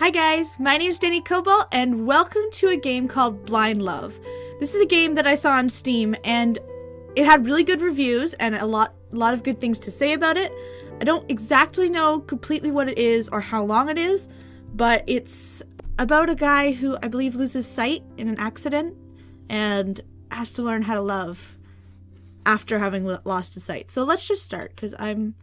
Hi guys, my name is Danny Cobalt, and welcome to a game called Blind Love. This is a game that I saw on Steam, and it had really good reviews and a lot of good things to say about it. I don't exactly know completely what it is or how long it is, but it's about a guy who I believe loses sight in an accident and has to learn how to love after having lost his sight. So let's just start, because I'm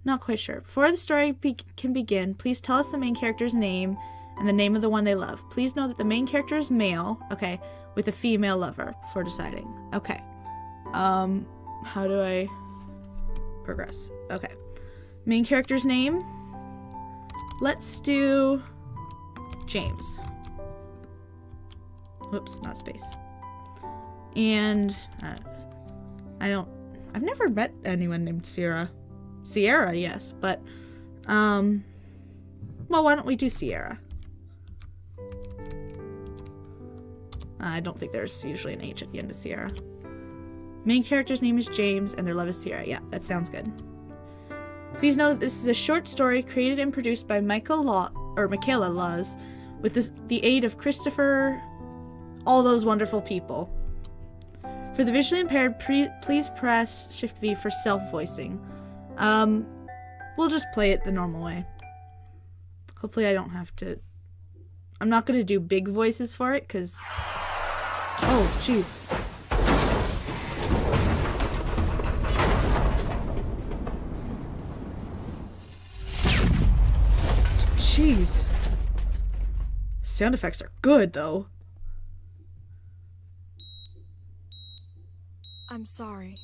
not quite sure. Before the story can begin, please tell us the main character's name and the name of the one they love. Please know that the main character is male, okay, with a female lover before deciding. Okay. How do I progress? Okay. Main character's name. Let's do James. Whoops, not space. And I've never met anyone named Sierra. Sierra, yes, but, well, why don't we do Sierra? I don't think there's usually an H at the end of Sierra. Main character's name is James, and their love is Sierra. Yeah, that sounds good. Please note that this is a short story created and produced by Michaela Laws, with the aid of Christopher, all those wonderful people. For the visually impaired, please press Shift V for self-voicing. We'll just play it the normal way. Hopefully I don't have to... I'm not going to do big voices for it, because... Oh, jeez. Jeez. Sound effects are good, though. I'm sorry.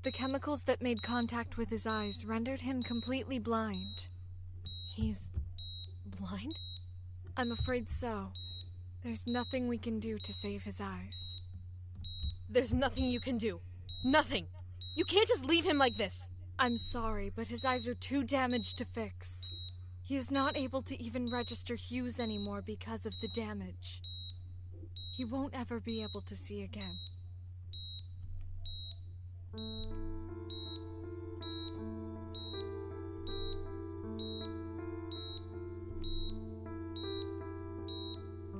The chemicals that made contact with his eyes rendered him completely blind. He's blind? I'm afraid so. There's nothing we can do to save his eyes. There's nothing you can do. Nothing. You can't just leave him like this. I'm sorry, but his eyes are too damaged to fix. He is not able to even register hues anymore because of the damage. He won't ever be able to see again.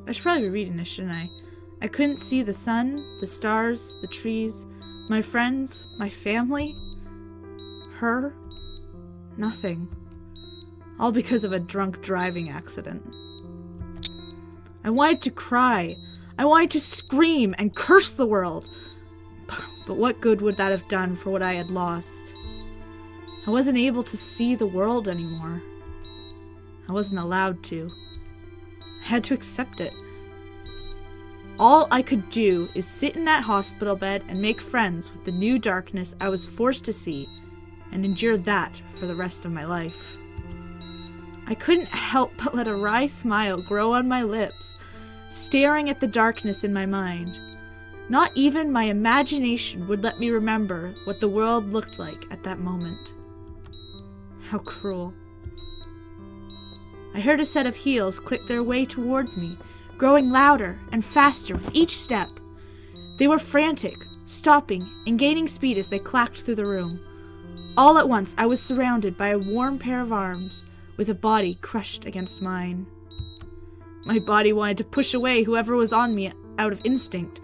I should probably be reading this, shouldn't I? I couldn't see the sun, the stars, the trees, my friends, my family, her, nothing. All because of a drunk driving accident. I wanted to cry. I wanted to scream and curse the world. But what good would that have done for what I had lost? I wasn't able to see the world anymore. I wasn't allowed to. I had to accept it. All I could do is sit in that hospital bed and make friends with the new darkness I was forced to see, and endure that for the rest of my life. I couldn't help but let a wry smile grow on my lips, staring at the darkness in my mind. Not even my imagination would let me remember what the world looked like at that moment. How cruel. I heard a set of heels click their way towards me, growing louder and faster with each step. They were frantic, stopping and gaining speed as they clacked through the room. All at once I was surrounded by a warm pair of arms, with a body crushed against mine. My body wanted to push away whoever was on me out of instinct,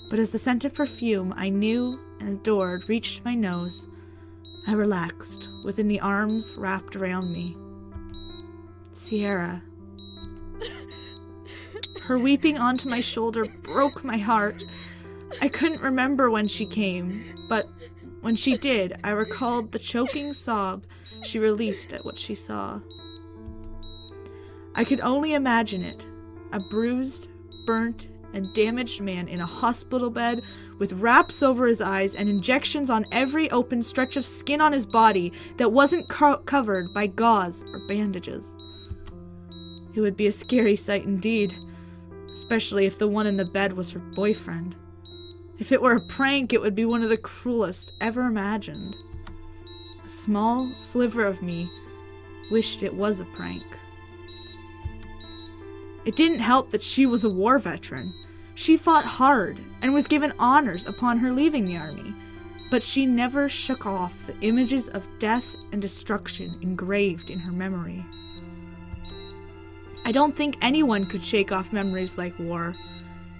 but as the scent of perfume I knew and adored reached my nose, I relaxed within the arms wrapped around me. Sierra. Her weeping onto my shoulder broke my heart. I couldn't remember when she came, but when she did, I recalled the choking sob she released at what she saw. I could only imagine it, a bruised, burnt, and damaged man in a hospital bed with wraps over his eyes and injections on every open stretch of skin on his body that wasn't covered by gauze or bandages. It would be a scary sight indeed, especially if the one in the bed was her boyfriend. If it were a prank, it would be one of the cruelest ever imagined. A small sliver of me wished it was a prank. It didn't help that she was a war veteran. She fought hard and was given honors upon her leaving the army, but she never shook off the images of death and destruction engraved in her memory. I I don't think anyone could shake off memories like war.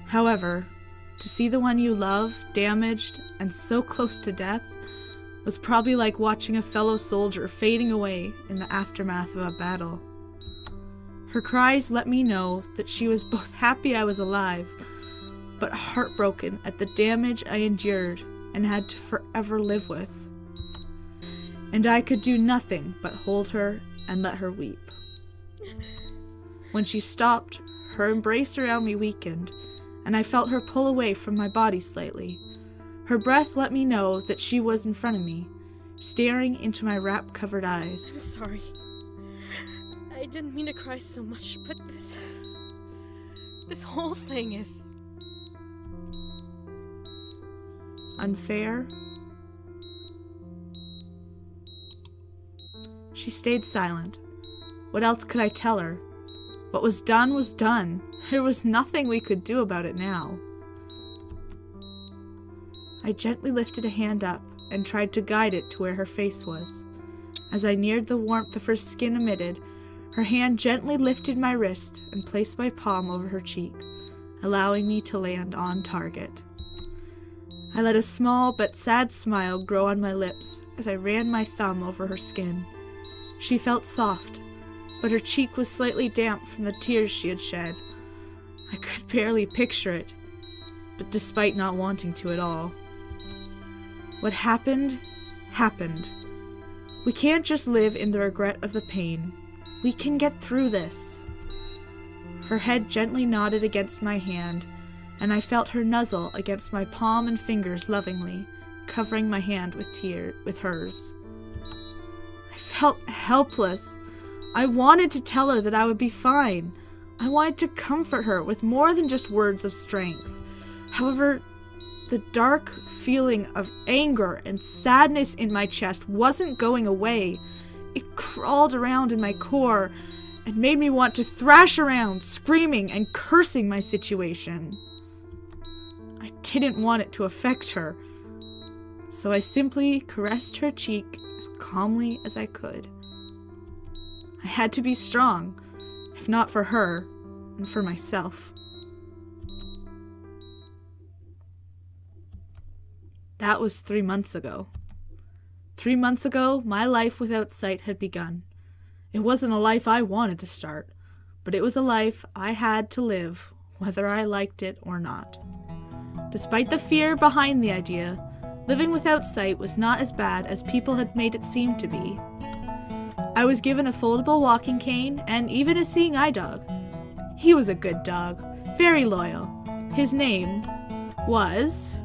However, to see the one you love damaged and so close to death was probably like watching a fellow soldier fading away in the aftermath of a battle. Her cries let me know that she was both happy I was alive, but heartbroken at the damage I endured and had to forever live with. And I could do nothing but hold her and let her weep. When she stopped, her embrace around me weakened, and I felt her pull away from my body slightly. Her breath let me know that she was in front of me, staring into my wrap-covered eyes. I'm sorry. I didn't mean to cry so much, but this whole thing is unfair. She stayed silent. What else could I tell her? What was done was done. There was nothing we could do about it now. I gently lifted a hand up and tried to guide it to where her face was. As I neared the warmth of her skin emitted, her hand gently lifted my wrist and placed my palm over her cheek, allowing me to land on target. I let a small but sad smile grow on my lips as I ran my thumb over her skin. She felt soft, but her cheek was slightly damp from the tears she had shed. I could barely picture it, but despite not wanting to at all. What happened, happened. We can't just live in the regret of the pain. We can get through this. Her head gently nodded against my hand, and I felt her nuzzle against my palm and fingers lovingly, covering my hand with hers. I felt helpless. I wanted to tell her that I would be fine. I wanted to comfort her with more than just words of strength. However, the dark feeling of anger and sadness in my chest wasn't going away. It crawled around in my core and made me want to thrash around, screaming and cursing my situation. I didn't want it to affect her, so I simply caressed her cheek as calmly as I could. I had to be strong, if not for her, and for myself. That was 3 months ago. 3 months ago, my life without sight had begun. It wasn't a life I wanted to start, but it was a life I had to live, whether I liked it or not. Despite the fear behind the idea, living without sight was not as bad as people had made it seem to be. I was given a foldable walking cane and even a seeing eye dog. He was a good dog, very loyal. His name was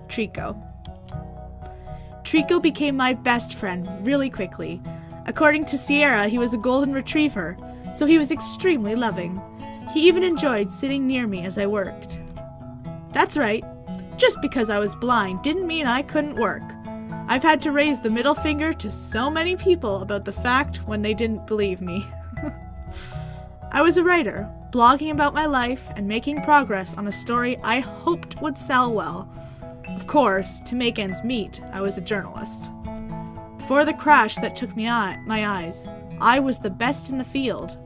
Trico. Trico became my best friend really quickly. According to Sierra, he was a golden retriever, so he was extremely loving. He even enjoyed sitting near me as I worked. That's right. Just because I was blind didn't mean I couldn't work. I've had to raise the middle finger to so many people about the fact when they didn't believe me. I was a writer, blogging about my life and making progress on a story I hoped would sell well. Of course, to make ends meet, I was a journalist. Before the crash that took my eyes, I was the best in the field.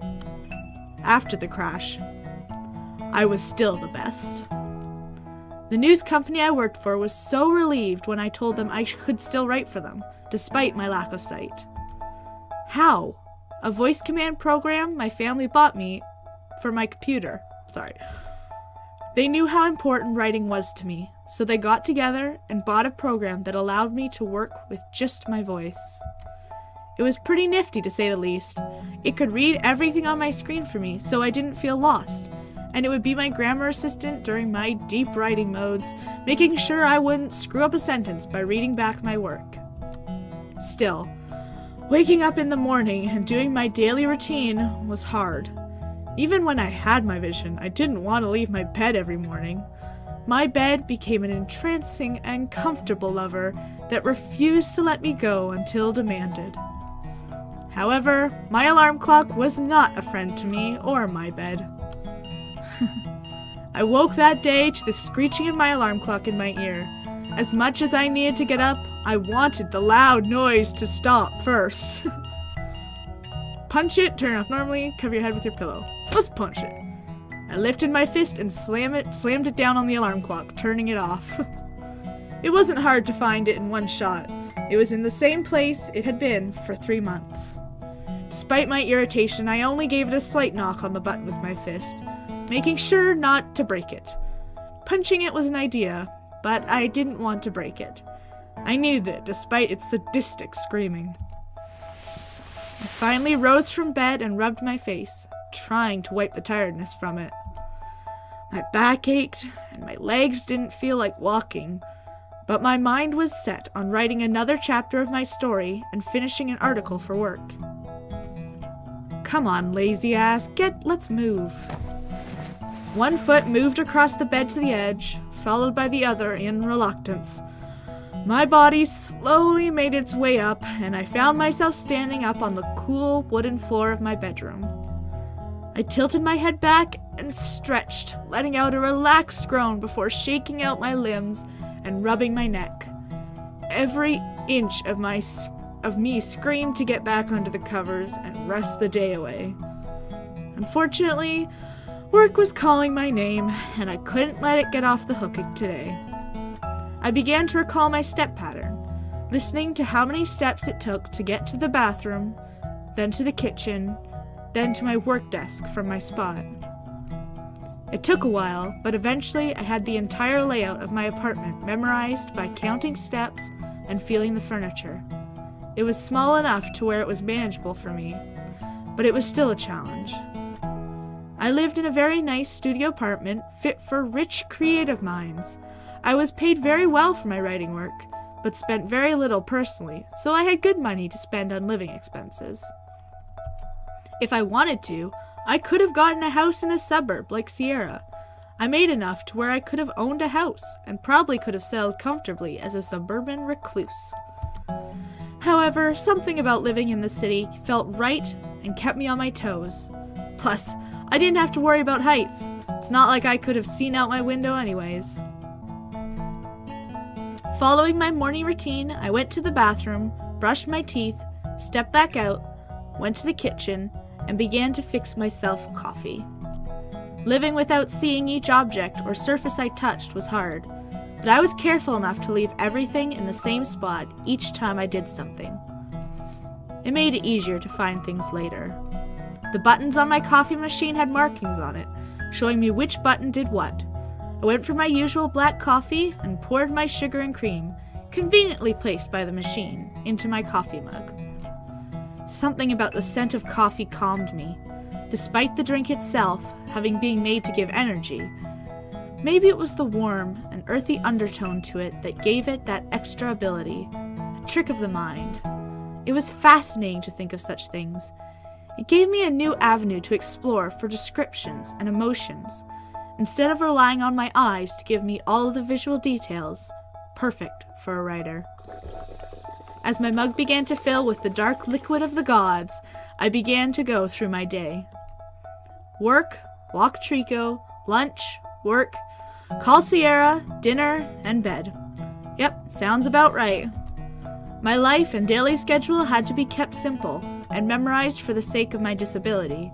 After the crash, I was still the best. The news company I worked for was so relieved when I told them I could still write for them, despite my lack of sight. How? A voice command program my family bought me for my computer. They knew how important writing was to me, so they got together and bought a program that allowed me to work with just my voice. It was pretty nifty, to say the least. It could read everything on my screen for me, so I didn't feel lost, and it would be my grammar assistant during my deep writing modes, making sure I wouldn't screw up a sentence by reading back my work. Still, waking up in the morning and doing my daily routine was hard. Even when I had my vision, I didn't want to leave my bed every morning. My bed became an entrancing and comfortable lover that refused to let me go until demanded. However, my alarm clock was not a friend to me or my bed. I woke that day to the screeching of my alarm clock in my ear. As much as I needed to get up, I wanted the loud noise to stop first. Punch it, turn off normally, cover your head with your pillow. Let's punch it. I lifted my fist and slammed it down on the alarm clock, turning it off. It wasn't hard to find it in one shot. It was in the same place it had been for 3 months. Despite my irritation, I only gave it a slight knock on the button with my fist, making sure not to break it. Punching it was an idea, but I didn't want to break it. I needed it despite its sadistic screaming. I finally rose from bed and rubbed my face, trying to wipe the tiredness from it. My back ached and my legs didn't feel like walking, but my mind was set on writing another chapter of my story and finishing an article for work. Come on, lazy ass, let's move. One foot moved across the bed to the edge, followed by the other in reluctance. My body slowly made its way up, and I found myself standing up on the cool wooden floor of my bedroom. I tilted my head back and stretched, letting out a relaxed groan before shaking out my limbs and rubbing my neck. Every inch of me screamed to get back under the covers and rest the day away. Unfortunately, work was calling my name, and I couldn't let it get off the hook today. I began to recall my step pattern, listening to how many steps it took to get to the bathroom, then to the kitchen, then to my work desk from my spot. It took a while, but eventually I had the entire layout of my apartment memorized by counting steps and feeling the furniture. It was small enough to where it was manageable for me, but it was still a challenge. I lived in a very nice studio apartment fit for rich creative minds. I was paid very well for my writing work, but spent very little personally, so I had good money to spend on living expenses. If I wanted to, I could have gotten a house in a suburb like Sierra. I made enough to where I could have owned a house and probably could have settled comfortably as a suburban recluse. However, something about living in the city felt right and kept me on my toes. Plus, I didn't have to worry about heights. It's not like I could have seen out my window anyways. Following my morning routine, I went to the bathroom, brushed my teeth, stepped back out, went to the kitchen, and began to fix myself coffee. Living without seeing each object or surface I touched was hard, but I was careful enough to leave everything in the same spot each time I did something. It made it easier to find things later. The buttons on my coffee machine had markings on it, showing me which button did what. I went for my usual black coffee and poured my sugar and cream, conveniently placed by the machine, into my coffee mug. Something about the scent of coffee calmed me, despite the drink itself having been made to give energy. Maybe it was the warm and earthy undertone to it that gave it that extra ability, a trick of the mind. It was fascinating to think of such things. It gave me a new avenue to explore for descriptions and emotions, instead of relying on my eyes to give me all of the visual details, perfect for a writer. As my mug began to fill with the dark liquid of the gods, I began to go through my day. Work, walk Trico, lunch, work, call Sierra, dinner, and bed. Yep, sounds about right. My life and daily schedule had to be kept simple and memorized for the sake of my disability.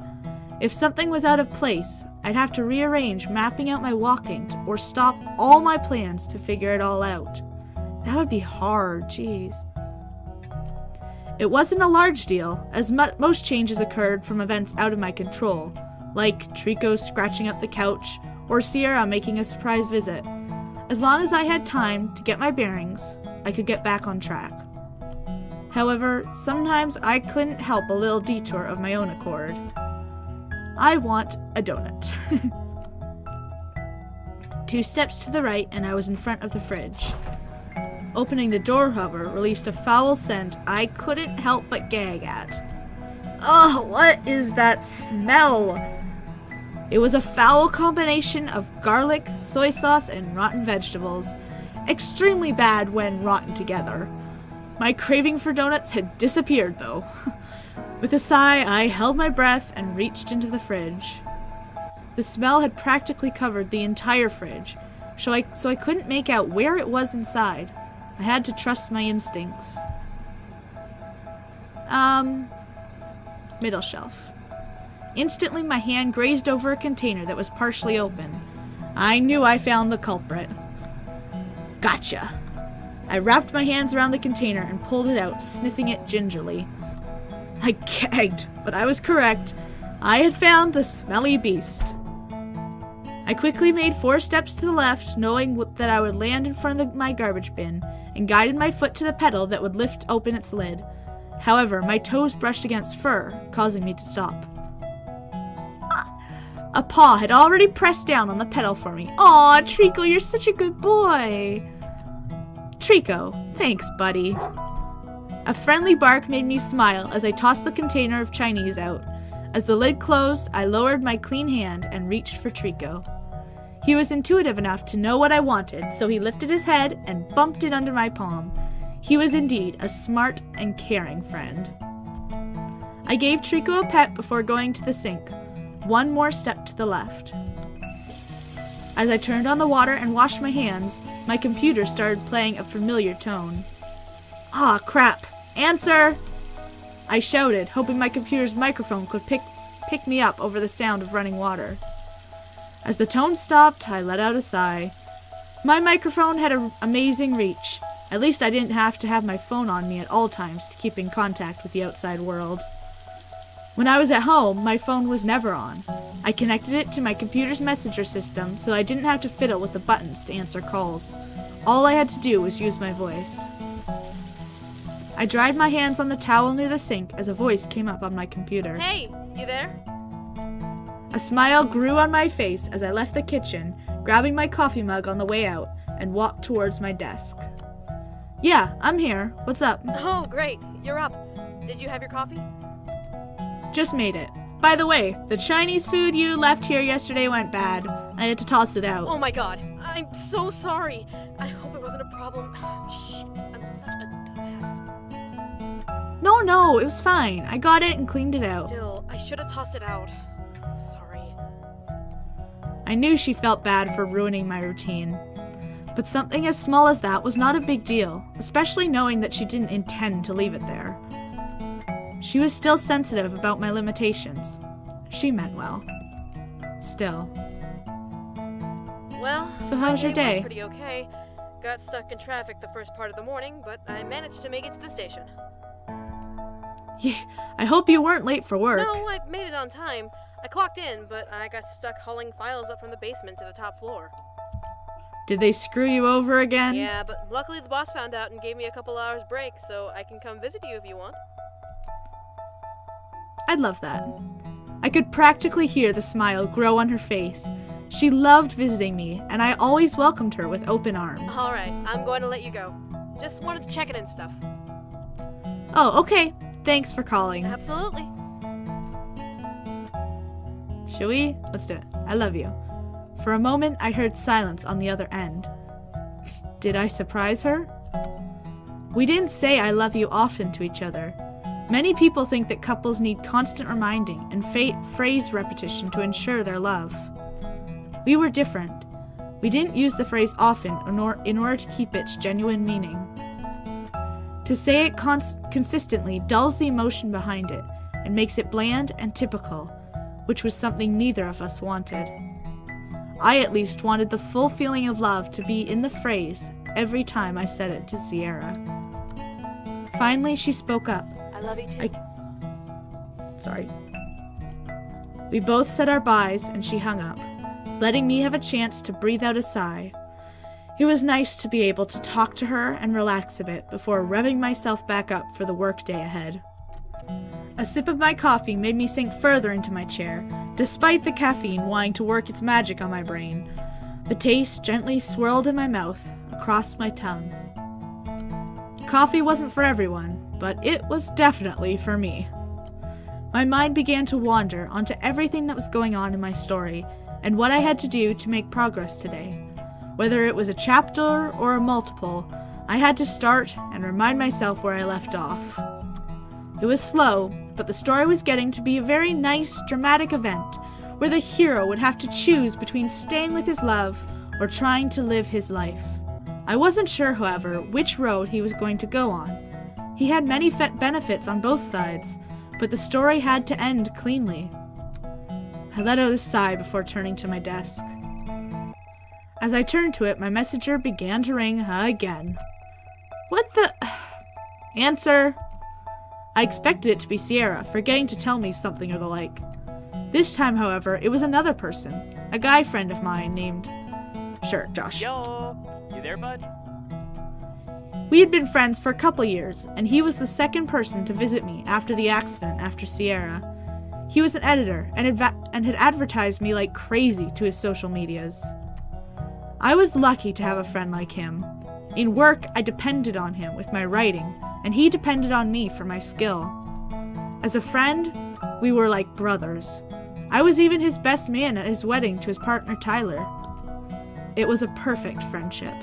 If something was out of place, I'd have to rearrange mapping out my walking or stop all my plans to figure it all out. That would be hard, jeez. It wasn't a large deal, as most changes occurred from events out of my control, like Trico scratching up the couch or Sierra making a surprise visit. As long as I had time to get my bearings, I could get back on track. However, sometimes I couldn't help a little detour of my own accord. I want a donut. 2 steps to the right and I was in front of the fridge. Opening the door, however, released a foul scent I couldn't help but gag at. Ugh, what is that smell? It was a foul combination of garlic, soy sauce, and rotten vegetables. Extremely bad when rotten together. My craving for donuts had disappeared, though. With a sigh, I held my breath and reached into the fridge. The smell had practically covered the entire fridge, so I couldn't make out where it was inside. I had to trust my instincts. Middle shelf. Instantly, my hand grazed over a container that was partially open. I knew I found the culprit. Gotcha. I wrapped my hands around the container and pulled it out, sniffing it gingerly. I gagged, but I was correct. I had found the smelly beast. I quickly made 4 steps to the left, knowing that I would land in front of my garbage bin, and guided my foot to the pedal that would lift open its lid. However, my toes brushed against fur, causing me to stop. A paw had already pressed down on the pedal for me. Aw, Trico, you're such a good boy. Trico, thanks, buddy. A friendly bark made me smile as I tossed the container of Chinese out. As the lid closed, I lowered my clean hand and reached for Trico. He was intuitive enough to know what I wanted, so he lifted his head and bumped it under my palm. He was indeed a smart and caring friend. I gave Trico a pet before going to the sink. 1 more step to the left. As I turned on the water and washed my hands, my computer started playing a familiar tone. Ah, crap! Answer! I shouted, hoping my computer's microphone could pick me up over the sound of running water. As the tone stopped, I let out a sigh. My microphone had an amazing reach. At least I didn't have to have my phone on me at all times to keep in contact with the outside world. When I was at home, my phone was never on. I connected it to my computer's messenger system so I didn't have to fiddle with the buttons to answer calls. All I had to do was use my voice. I dried my hands on the towel near the sink as a voice came up on my computer. Hey, you there? A smile grew on my face as I left the kitchen, grabbing my coffee mug on the way out, and walked towards my desk. Yeah, I'm here. What's up? Oh, great. You're up. Did you have your coffee? Just made it. By the way, the Chinese food you left here yesterday went bad. I had to toss it out. Oh my god. I'm so sorry. I hope it wasn't a problem. Shit, I'm such a dumbass. No, it was fine. I got it and cleaned it out. Still, I should have tossed it out. Sorry. I knew she felt bad for ruining my routine. But something as small as that was not a big deal, especially knowing that she didn't intend to leave it there. She was still sensitive about my limitations. She meant well. Still. Well, So how was your day? Was pretty okay. Got stuck in traffic the first part of the morning, but I managed to make it to the station. I hope you weren't late for work. No, I made it on time. I clocked in, but I got stuck hauling files up from the basement to the top floor. Did they screw you over again? Yeah, but luckily the boss found out and gave me a couple hours break, so I can come visit you if you want. I'd love that. I could practically hear the smile grow on her face. She loved visiting me, and I always welcomed her with open arms. Alright, I'm going to let you go. Just wanted to check it and stuff. Oh, okay. Thanks for calling. Absolutely. Shall we? Let's do it. I love you. For a moment, I heard silence on the other end. Did I surprise her? We didn't say I love you often to each other. Many people think that couples need constant reminding and phrase repetition to ensure their love. We were different. We didn't use the phrase often in order to keep its genuine meaning. To say it consistently dulls the emotion behind it and makes it bland and typical, which was something neither of us wanted. I at least wanted the full feeling of love to be in the phrase every time I said it to Sierra. Finally, she spoke up. I love you too. Sorry. We both said our byes and she hung up, letting me have a chance to breathe out a sigh. It was nice to be able to talk to her and relax a bit before revving myself back up for the workday ahead. A sip of my coffee made me sink further into my chair, despite the caffeine wanting to work its magic on my brain. The taste gently swirled in my mouth, across my tongue. Coffee wasn't for everyone, but it was definitely for me. My mind began to wander onto everything that was going on in my story, and what I had to do to make progress today. Whether it was a chapter or a multiple, I had to start and remind myself where I left off. It was slow, but the story was getting to be a very nice, dramatic event, where the hero would have to choose between staying with his love or trying to live his life. I wasn't sure, however, which road he was going to go on. He had many benefits on both sides, but the story had to end cleanly. I let out a sigh before turning to my desk. As I turned to it, my messenger began to ring again. What the... Answer! I expected it to be Sierra, forgetting to tell me something or the like. This time, however, it was another person, a guy friend of mine named... Sure, Josh. Yo! You there, bud? We had been friends for a couple years, and he was the second person to visit me after the accident after Sierra. He was an editor and had advertised me like crazy to his social medias. I was lucky to have a friend like him. In work, I depended on him with my writing, and he depended on me for my skill. As a friend, we were like brothers. I was even his best man at his wedding to his partner Tyler. It was a perfect friendship.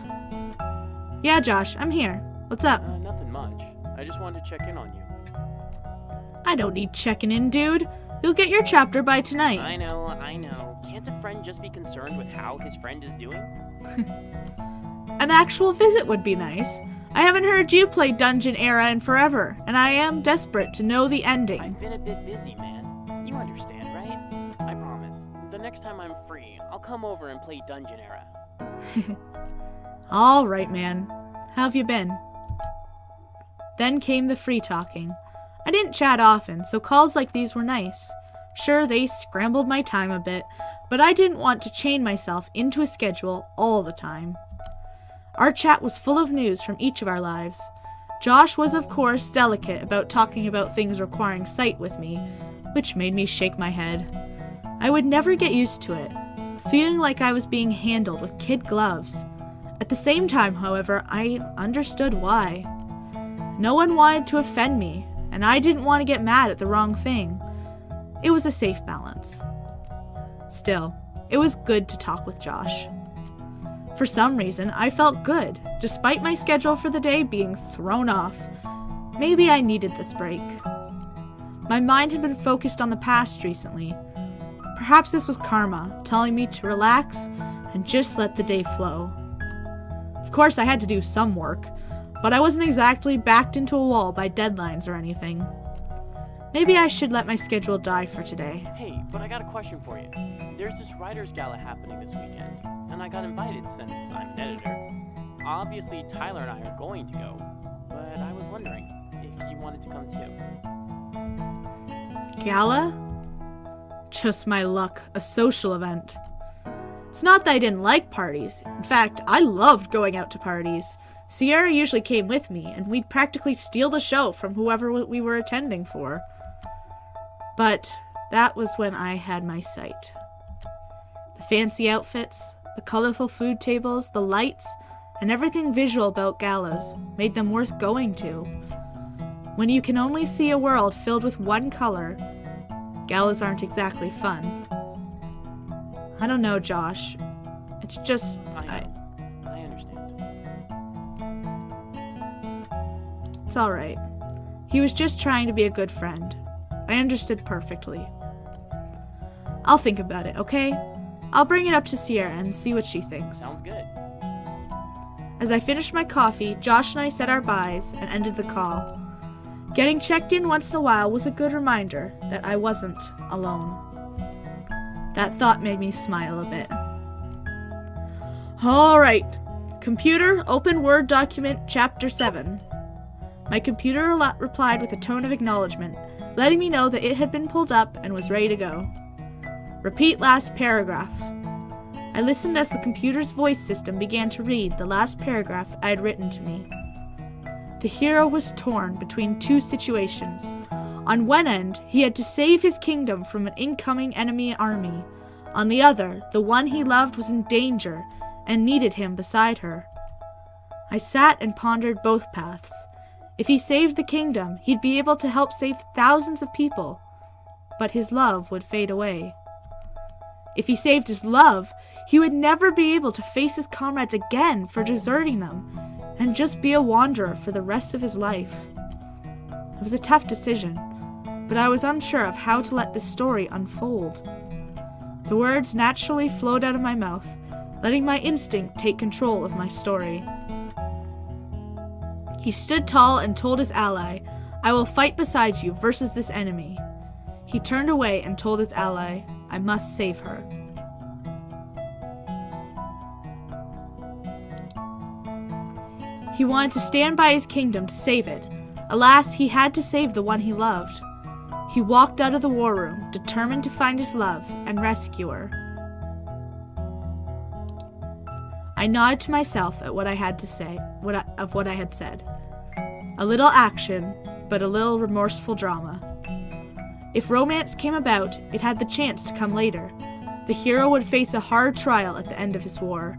Yeah, Josh, I'm here. What's up? Nothing much. I just wanted to check in on you. I don't need checking in, dude. You'll get your chapter by tonight. I know. Can't a friend just be concerned with how his friend is doing? An actual visit would be nice. I haven't heard you play Dungeon Era in forever, and I am desperate to know the ending. I've been a bit busy, man. You understand, right? I promise. The next time I'm free, I'll come over and play Dungeon Era. All right, man. How have you been? Then came the free talking. I didn't chat often, so calls like these were nice. Sure, they scrambled my time a bit, but I didn't want to chain myself into a schedule all the time. Our chat was full of news from each of our lives. Josh was, of course, delicate about talking about things requiring sight with me, which made me shake my head. I would never get used to it, feeling like I was being handled with kid gloves. At the same time, however, I understood why. No one wanted to offend me, and I didn't want to get mad at the wrong thing. It was a safe balance. Still, it was good to talk with Josh. For some reason, I felt good, despite my schedule for the day being thrown off. Maybe I needed this break. My mind had been focused on the past recently. Perhaps this was karma, telling me to relax and just let the day flow. Of course, I had to do some work, but I wasn't exactly backed into a wall by deadlines or anything. Maybe I should let my schedule die for today. Hey, but I got a question for you. There's this writers' gala happening this weekend, and I got invited since I'm an editor. Obviously, Tyler and I are going to go, but I was wondering if you wanted to come too. Gala? Just my luck, a social event. It's not that I didn't like parties. In fact, I loved going out to parties. Sierra usually came with me, and we'd practically steal the show from whoever we were attending for. But that was when I had my sight. The fancy outfits, the colorful food tables, the lights, and everything visual about galas made them worth going to. When you can only see a world filled with one color, galas aren't exactly fun. I don't know, Josh. It's just... I understand. It's alright. He was just trying to be a good friend. I understood perfectly. I'll think about it, okay? I'll bring it up to Sierra and see what she thinks. Sounds good. As I finished my coffee, Josh and I said our byes and ended the call. Getting checked in once in a while was a good reminder that I wasn't alone. That thought made me smile a bit. Alright. Computer, open Word document, Chapter 7. My computer replied with a tone of acknowledgement, letting me know that it had been pulled up and was ready to go. Repeat last paragraph. I listened as the computer's voice system began to read the last paragraph I had written to me. The hero was torn between two situations. On one end, he had to save his kingdom from an incoming enemy army. On the other, the one he loved was in danger and needed him beside her. I sat and pondered both paths. If he saved the kingdom, he'd be able to help save thousands of people, but his love would fade away. If he saved his love, he would never be able to face his comrades again for deserting them, and just be a wanderer for the rest of his life. It was a tough decision, but I was unsure of how to let this story unfold. The words naturally flowed out of my mouth, letting my instinct take control of my story. He stood tall and told his ally, "I will fight beside you versus this enemy." He turned away and told his ally, "I must save her." He wanted to stand by his kingdom to save it. Alas, he had to save the one he loved. He walked out of the war room, determined to find his love and rescue her. I nodded to myself at what I had to say, what I had said. A little action, but a little remorseful drama. If romance came about, it had the chance to come later. The hero would face a hard trial at the end of his war.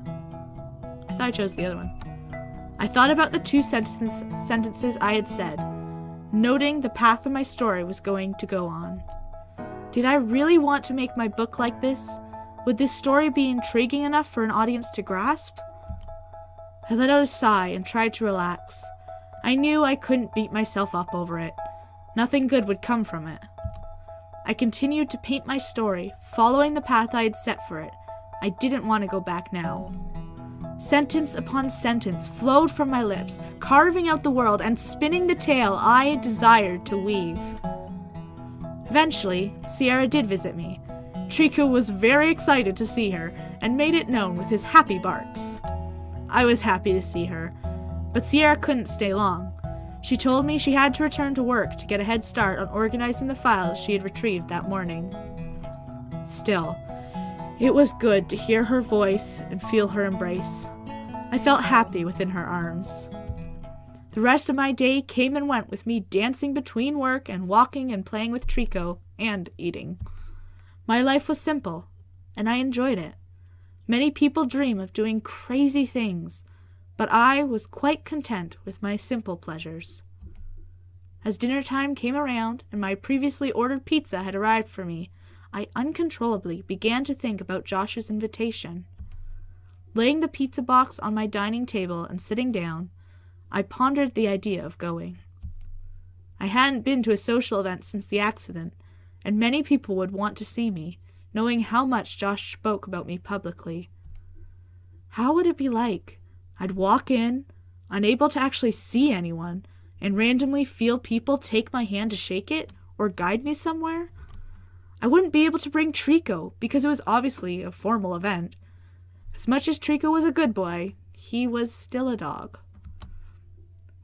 I thought I chose the other one. I thought about the two sentences I had said, noting the path of my story was going to go on. Did I really want to make my book like this? Would this story be intriguing enough for an audience to grasp? I let out a sigh and tried to relax. I knew I couldn't beat myself up over it. Nothing good would come from it. I continued to paint my story, following the path I had set for it. I didn't want to go back now. Sentence upon sentence flowed from my lips, carving out the world and spinning the tale I desired to weave. Eventually, Sierra did visit me. Trico was very excited to see her and made it known with his happy barks. I was happy to see her, but Sierra couldn't stay long. She told me she had to return to work to get a head start on organizing the files she had retrieved that morning. Still, it was good to hear her voice and feel her embrace. I felt happy within her arms. The rest of my day came and went with me dancing between work and walking and playing with Trico and eating. My life was simple, and I enjoyed it. Many people dream of doing crazy things, but I was quite content with my simple pleasures. As dinner time came around and my previously ordered pizza had arrived for me, I uncontrollably began to think about Josh's invitation. Laying the pizza box on my dining table and sitting down, I pondered the idea of going. I hadn't been to a social event since the accident, and many people would want to see me, knowing how much Josh spoke about me publicly. How would it be like? I'd walk in, unable to actually see anyone, and randomly feel people take my hand to shake it or guide me somewhere? I wouldn't be able to bring Trico because it was obviously a formal event. As much as Trico was a good boy, he was still a dog.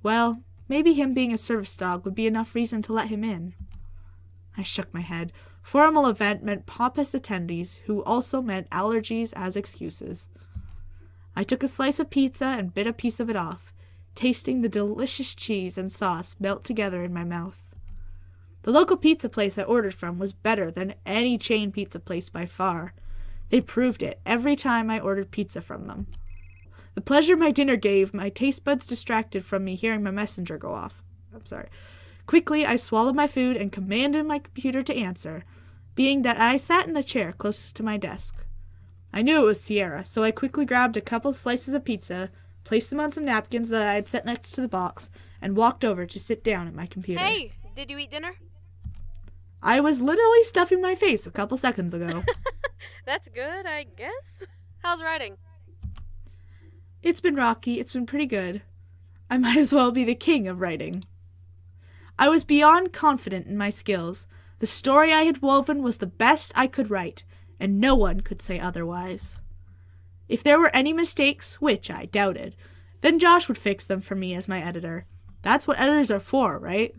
Well, maybe him being a service dog would be enough reason to let him in. I shook my head. Formal event meant pompous attendees, who also meant allergies as excuses. I took a slice of pizza and bit a piece of it off, tasting the delicious cheese and sauce melt together in my mouth. The local pizza place I ordered from was better than any chain pizza place by far. They proved it every time I ordered pizza from them. The pleasure my dinner gave, my taste buds distracted from me hearing my messenger go off. Quickly, I swallowed my food and commanded my computer to answer, being that I sat in the chair closest to my desk. I knew it was Sierra, so I quickly grabbed a couple slices of pizza, placed them on some napkins that I had set next to the box, and walked over to sit down at my computer. Hey, did you eat dinner? I was literally stuffing my face a couple seconds ago. That's good, I guess. How's writing? It's been rocky, it's been pretty good. I might as well be the king of writing. I was beyond confident in my skills. The story I had woven was the best I could write, and no one could say otherwise. If there were any mistakes, which I doubted, then Josh would fix them for me as my editor. That's what editors are for, right?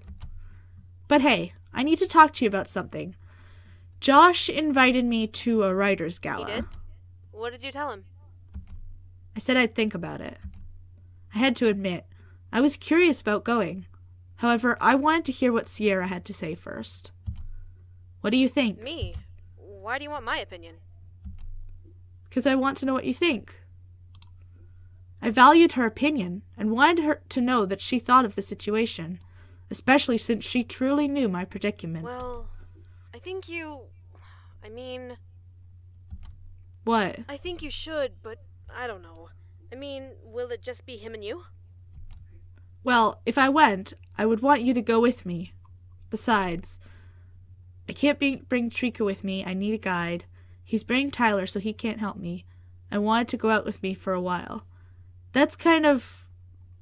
But hey, I need to talk to you about something. Josh invited me to a writer's gala. He did? What did you tell him? I said I'd think about it. I had to admit, I was curious about going. However, I wanted to hear what Sierra had to say first. What do you think? Me? Why do you want my opinion? Because I want to know what you think. I valued her opinion and wanted her to know that she thought of the situation, especially since she truly knew my predicament. Well, I think What? I think you should, but I don't know. Will it just be him and you? Well, if I went, I would want you to go with me. Besides, I can't bring Trico with me. I need a guide. He's bringing Tyler, so he can't help me. and wanted to go out with me for a while. That's kind of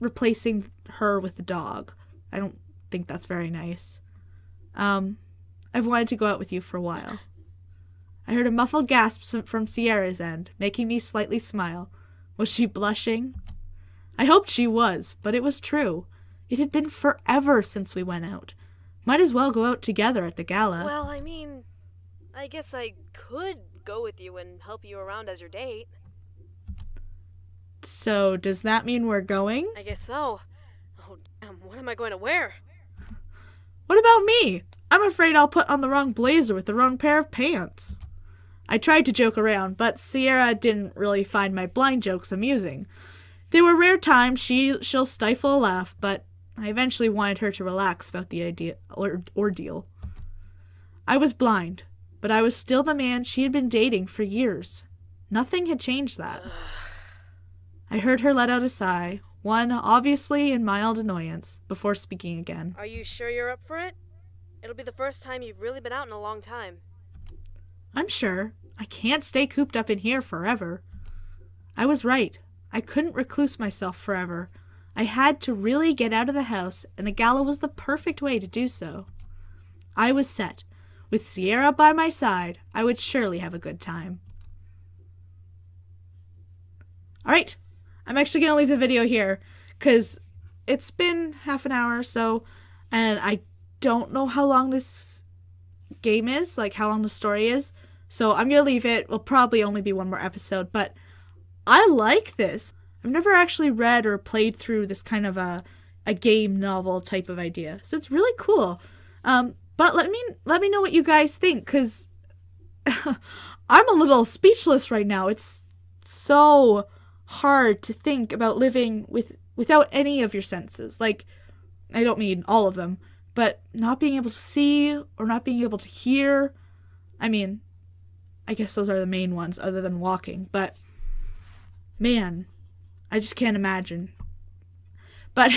replacing her with the dog. I don't think that's very nice. I've wanted to go out with you for a while. I heard a muffled gasp from Sierra's end, making me slightly smile. Was she blushing? I hoped she was, but it was true. It had been forever since we went out. Might as well go out together at the gala. Well, I mean, I guess I could go with you and help you around as your date. So, does that mean we're going? I guess so. Oh, damn, what am I going to wear? What about me? I'm afraid I'll put on the wrong blazer with the wrong pair of pants. I tried to joke around, but Sierra didn't really find my blind jokes amusing. There were rare times she'll stifle a laugh, but I eventually wanted her to relax about the ordeal. I was blind, but I was still the man she had been dating for years. Nothing had changed that. I heard her let out a sigh, one obviously in mild annoyance, before speaking again. Are you sure you're up for it? It'll be the first time you've really been out in a long time. I'm sure. I can't stay cooped up in here forever. I was right. I couldn't recluse myself forever. I had to really get out of the house, and the gala was the perfect way to do so. I was set. With Sierra by my side, I would surely have a good time. Alright, I'm actually going to leave the video here, because it's been half an hour or so, and I don't know how long this game is, like how long the story is, so I'm going to leave it. Will probably only be one more episode, but I like this. I've never actually read or played through this kind of a game novel type of idea, so it's really cool. But let me know what you guys think, because I'm a little speechless right now. It's so hard to think about living without any of your senses. Like, I don't mean all of them, but not being able to see or not being able to hear. I mean, I guess those are the main ones other than walking, but man, I just can't imagine. But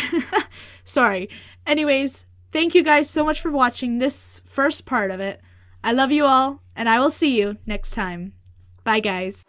sorry. Anyways, thank you guys so much for watching this first part of it. I love you all, and I will see you next time. Bye, guys.